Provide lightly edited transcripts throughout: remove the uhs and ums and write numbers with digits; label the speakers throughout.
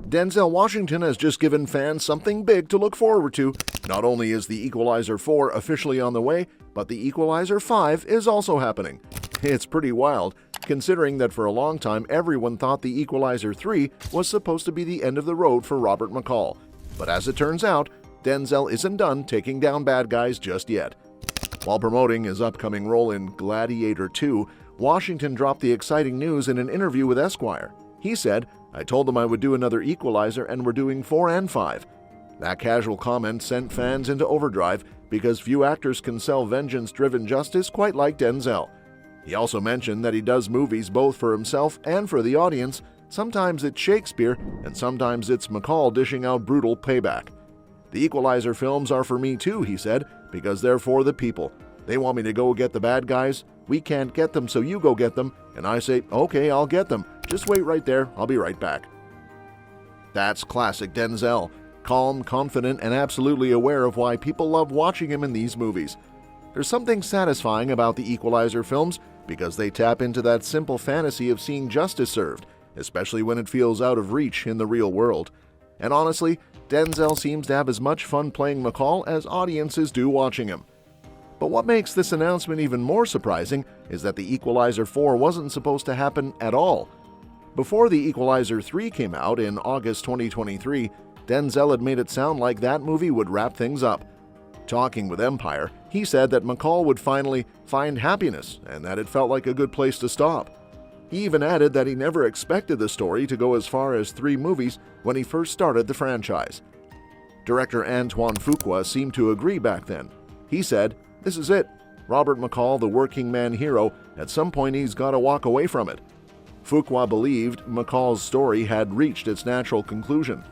Speaker 1: Denzel Washington has just given fans something big to look forward to. Not only is The Equalizer 4 officially on the way, but The Equalizer 5 is also happening. It's pretty wild, considering that for a long time everyone thought The Equalizer 3 was supposed to be the end of the road for Robert McCall. But as it turns out, Denzel isn't done taking down bad guys just yet. While promoting his upcoming role in Gladiator 2, Washington dropped the exciting news in an interview with Esquire. He said, "I told them I would do another Equalizer and we're doing 4 and 5. That casual comment sent fans into overdrive because few actors can sell vengeance-driven justice quite like Denzel. He also mentioned that he does movies both for himself and for the audience. Sometimes it's Shakespeare, and sometimes it's McCall dishing out brutal payback. The Equalizer films are for me too, he said, because they're for the people. They want me to go get the bad guys. We can't get them, so you go get them. And I say, okay, I'll get them. Just wait right there. I'll be right back." That's classic Denzel. Calm, confident, and absolutely aware of why people love watching him in these movies. There's something satisfying about the Equalizer films because they tap into that simple fantasy of seeing justice served, especially when it feels out of reach in the real world. And honestly, Denzel seems to have as much fun playing McCall as audiences do watching him. But what makes this announcement even more surprising is that The Equalizer 4 wasn't supposed to happen at all. Before The Equalizer 3 came out in August 2023, Denzel had made it sound like that movie would wrap things up. Talking with Empire, he said that McCall would finally find happiness and that it felt like a good place to stop. He even added that he never expected the story to go as far as 3 movies when he first started the franchise. Director Antoine Fuqua seemed to agree back then. He said, "This is it. Robert McCall, the working man hero, at some point he's got to walk away from it." Fuqua believed McCall's story had reached its natural conclusion.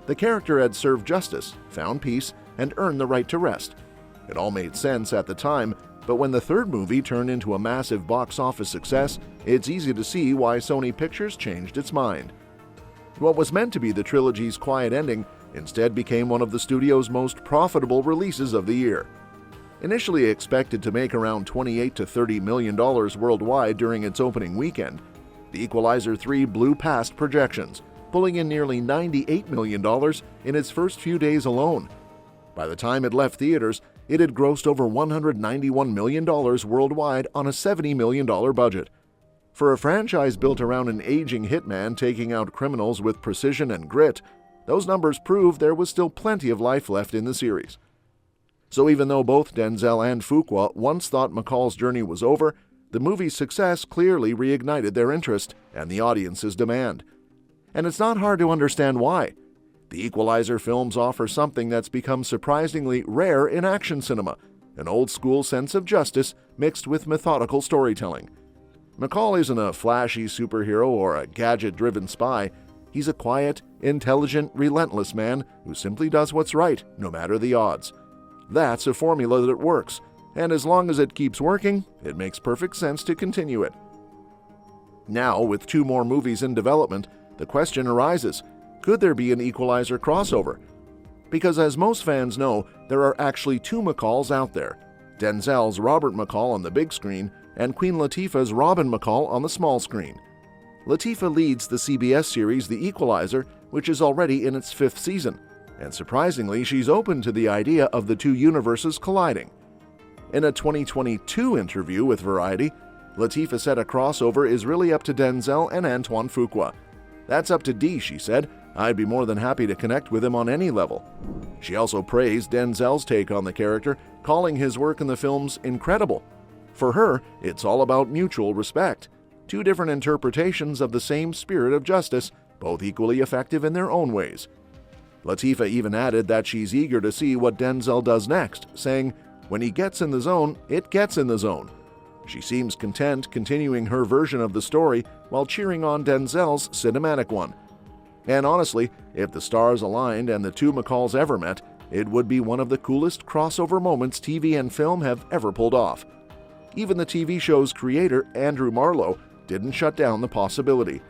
Speaker 1: The character had served justice, found peace, and earned the right to rest. It all made sense at the time, but when the third movie turned into a massive box office success, it's easy to see why Sony Pictures changed its mind. What was meant to be the trilogy's quiet ending instead became one of the studio's most profitable releases of the year. Initially expected to make around $28 to $30 million worldwide during its opening weekend, The Equalizer 3 blew past projections, pulling in nearly $98 million in its first few days alone. By the time it left theaters, it had grossed over $191 million worldwide on a $70 million budget. For a franchise built around an aging hitman taking out criminals with precision and grit, those numbers prove there was still plenty of life left in the series. So even though both Denzel and Fuqua once thought McCall's journey was over, the movie's success clearly reignited their interest and the audience's demand. And it's not hard to understand why. The Equalizer films offer something that's become surprisingly rare in action cinema, an old-school sense of justice mixed with methodical storytelling. McCall isn't a flashy superhero or a gadget-driven spy. He's a quiet, intelligent, relentless man who simply does what's right, no matter the odds. That's a formula that works, and as long as it keeps working, it makes perfect sense to continue it. Now, with 2 more movies in development, the question arises, could there be an Equalizer crossover? Because as most fans know, there are actually 2 McCalls out there. Denzel's Robert McCall on the big screen and Queen Latifah's Robin McCall on the small screen. Latifah leads the CBS series The Equalizer, which is already in its 5th season, and surprisingly, she's open to the idea of the 2 universes colliding. In a 2022 interview with Variety, Latifah said a crossover is really up to Denzel and Antoine Fuqua. "That's up to D," she said. "I'd be more than happy to connect with him on any level." She also praised Denzel's take on the character, calling his work in the films incredible. For her, it's all about mutual respect. 2 different interpretations of the same spirit of justice, both equally effective in their own ways. Latifah even added that she's eager to see what Denzel does next, saying, "When he gets in the zone, it gets in the zone." She seems content continuing her version of the story while cheering on Denzel's cinematic one. And honestly, if the stars aligned and the 2 McCalls ever met, it would be one of the coolest crossover moments TV and film have ever pulled off. Even the TV show's creator, Andrew Marlowe, didn't shut down the possibility.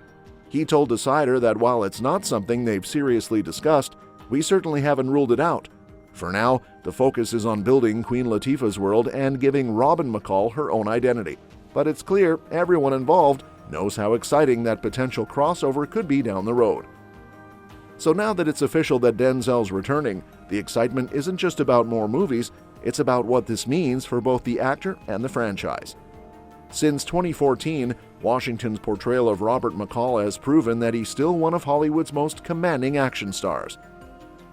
Speaker 1: He told Decider that while it's not something they've seriously discussed, we certainly haven't ruled it out. For now, the focus is on building Queen Latifah's world and giving Robin McCall her own identity. But it's clear everyone involved knows how exciting that potential crossover could be down the road. So now that it's official that Denzel's returning, the excitement isn't just about more movies, it's about what this means for both the actor and the franchise. Since 2014, Washington's portrayal of Robert McCall has proven that he's still one of Hollywood's most commanding action stars.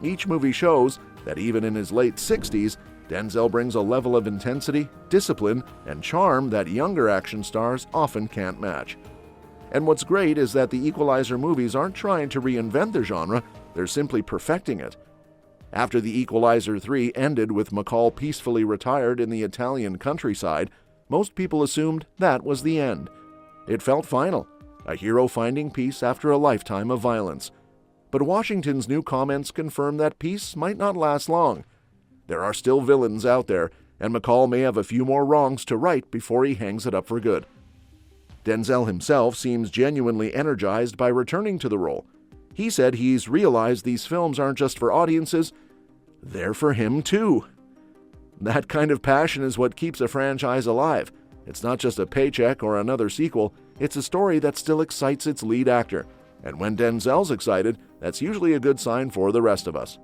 Speaker 1: Each movie shows that even in his late 60s, Denzel brings a level of intensity, discipline, and charm that younger action stars often can't match. And what's great is that the Equalizer movies aren't trying to reinvent the genre, they're simply perfecting it. After the Equalizer 3 ended with McCall peacefully retired in the Italian countryside, most people assumed that was the end. It felt final, a hero finding peace after a lifetime of violence. But Washington's new comments confirm that peace might not last long. There are still villains out there, and McCall may have a few more wrongs to right before he hangs it up for good. Denzel himself seems genuinely energized by returning to the role. He said he's realized these films aren't just for audiences, they're for him too. That kind of passion is what keeps a franchise alive. It's not just a paycheck or another sequel, it's a story that still excites its lead actor. And when Denzel's excited, that's usually a good sign for the rest of us.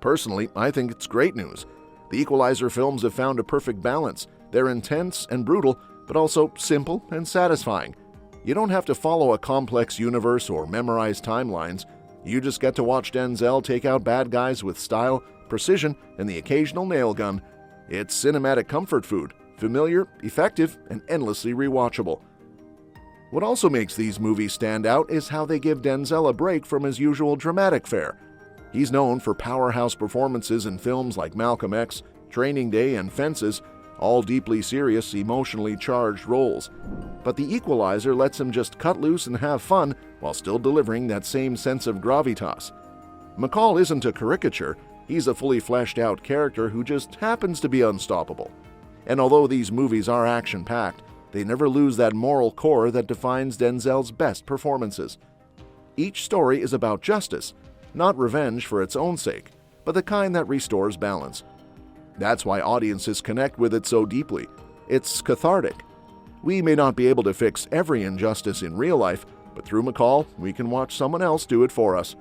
Speaker 1: Personally, I think it's great news. The Equalizer films have found a perfect balance. They're intense and brutal, but also simple and satisfying. You don't have to follow a complex universe or memorize timelines. You just get to watch Denzel take out bad guys with style, precision, and the occasional nail gun. It's cinematic comfort food, familiar, effective, and endlessly rewatchable. What also makes these movies stand out is how they give Denzel a break from his usual dramatic fare. He's known for powerhouse performances in films like Malcolm X, Training Day, and Fences, all deeply serious, emotionally charged roles. But The Equalizer lets him just cut loose and have fun while still delivering that same sense of gravitas. McCall isn't a caricature, he's a fully fleshed out character who just happens to be unstoppable. And although these movies are action-packed, they never lose that moral core that defines Denzel's best performances. Each story is about justice, not revenge for its own sake, but the kind that restores balance. That's why audiences connect with it so deeply. It's cathartic. We may not be able to fix every injustice in real life, but through McCall, we can watch someone else do it for us.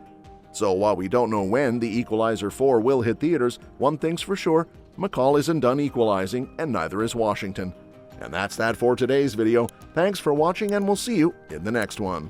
Speaker 1: So while we don't know when The Equalizer 4 will hit theaters, one thing's for sure, McCall isn't done equalizing, and neither is Washington. And that's that for today's video. Thanks for watching, and we'll see you in the next one.